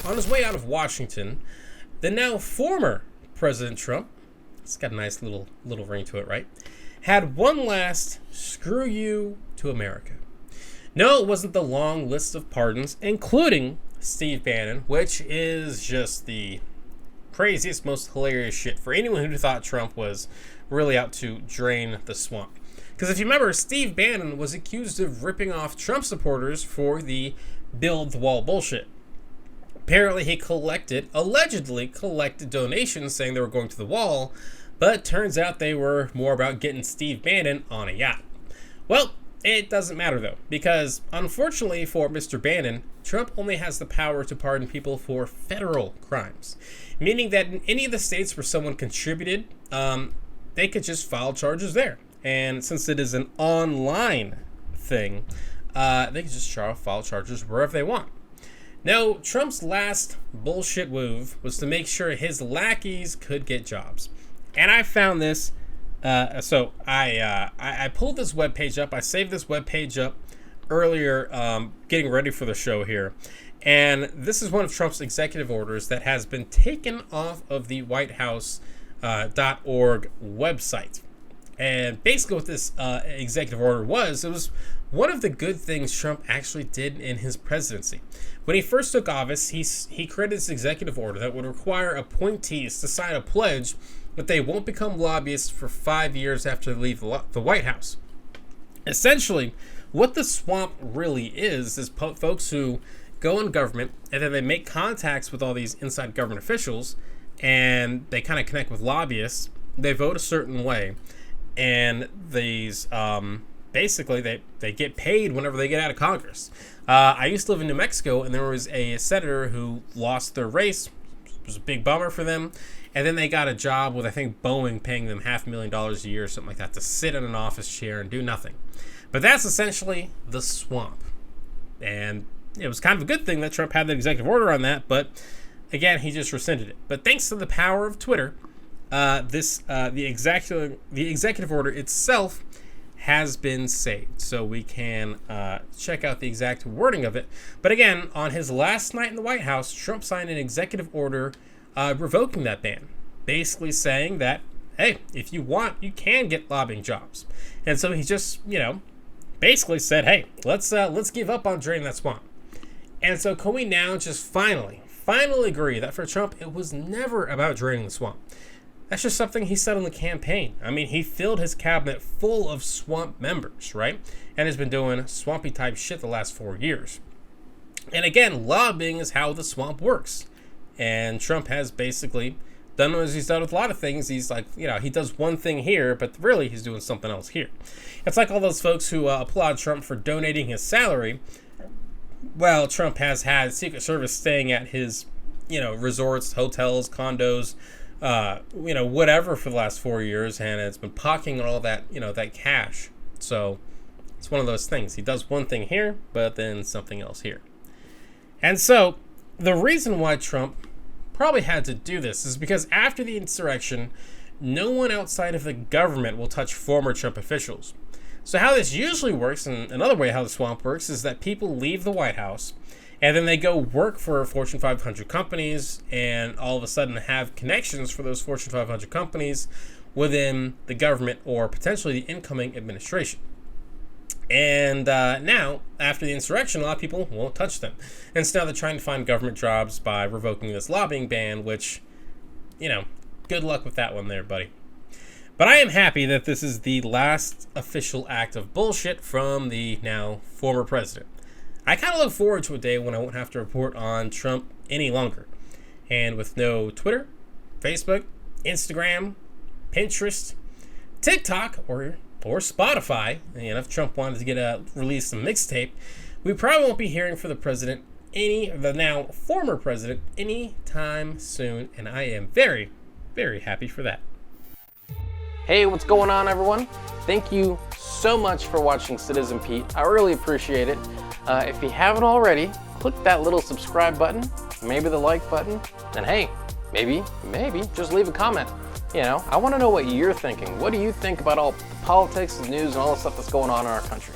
on his way out of Washington, the now former President Trump, it's got a nice little ring to it, right? Had one last screw you to America. No, it wasn't the long list of pardons, including Steve Bannon, which is just the craziest, most hilarious shit for anyone who thought Trump was really out to drain the swamp. Because if you remember, Steve Bannon was accused of ripping off Trump supporters for the build the wall bullshit. Apparently he allegedly collected donations saying they were going to the wall, but turns out they were more about getting Steve Bannon on a yacht. Well, it doesn't matter though, because unfortunately for Mr. Bannon, Trump only has the power to pardon people for federal crimes, meaning that in any of the states where someone contributed, they could just file charges there. And since it is an online thing, they can just file charges wherever they want. Now, Trump's last bullshit move was to make sure his lackeys could get jobs. And I found this. So I pulled this webpage up. I saved this webpage up earlier, getting ready for the show here. And this is one of Trump's executive orders that has been taken off of the WhiteHouse.org website. And basically what this executive order was, it was one of the good things Trump actually did in his presidency. When he first took office, he created this executive order that would require appointees to sign a pledge that they won't become lobbyists for 5 years after they leave the White House. Essentially, what the swamp really is folks who go in government and then they make contacts with all these inside government officials and they kind of connect with lobbyists. They vote a certain way, and these basically they get paid whenever they get out of Congress. I used to live in New Mexico, and there was a senator who lost their race. It was a big bummer for them. And then they got a job with, I think, Boeing paying them $500,000 a year or something like that to sit in an office chair and do nothing. But that's essentially the swamp. And it was kind of a good thing that Trump had the executive order on that, but again, he just rescinded it. But thanks to the power of Twitter, the executive order itself has been saved. So we can check out the exact wording of it. But again, on his last night in the White House, Trump signed an executive order revoking that ban, basically saying that, hey, if you want, you can get lobbying jobs. And so he just, basically said, hey, let's give up on draining that swamp. And so can we now just finally agree that for Trump, it was never about draining the swamp? That's just something he said on the campaign. I mean, he filled his cabinet full of swamp members, right? And has been doing swampy type shit the last 4 years. And again, lobbying is how the swamp works. And Trump has basically done as he's done with a lot of things. He's like, he does one thing here, but really he's doing something else here. It's like all those folks who applaud Trump for donating his salary. Well, Trump has had Secret Service staying at his, resorts, hotels, condos, whatever for the last 4 years, and it's been pocketing all that, that cash. So it's one of those things. He does one thing here, but then something else here. And so the reason why Trump probably had to do this is because after the insurrection, no one outside of the government will touch former Trump officials. So how this usually works, and another way how the swamp works, is that people leave the White House and then they go work for Fortune 500 companies and all of a sudden have connections for those Fortune 500 companies within the government or potentially the incoming administration. And now, after the insurrection, a lot of people won't touch them. And so now they're trying to find government jobs by revoking this lobbying ban, which, good luck with that one there, buddy. But I am happy that this is the last official act of bullshit from the now former president. I kind of look forward to a day when I won't have to report on Trump any longer. And with no Twitter, Facebook, Instagram, Pinterest, TikTok, or Spotify, if Trump wanted to release some mixtape, we probably won't be hearing from the now former president, anytime soon. And I am very, very happy for that. Hey, what's going on, everyone? Thank you so much for watching Citizen Pete. I really appreciate it. If you haven't already, click that little subscribe button, maybe the like button, and hey, maybe, just leave a comment. I want to know what you're thinking. What do you think about all the politics, the news, and all the stuff that's going on in our country?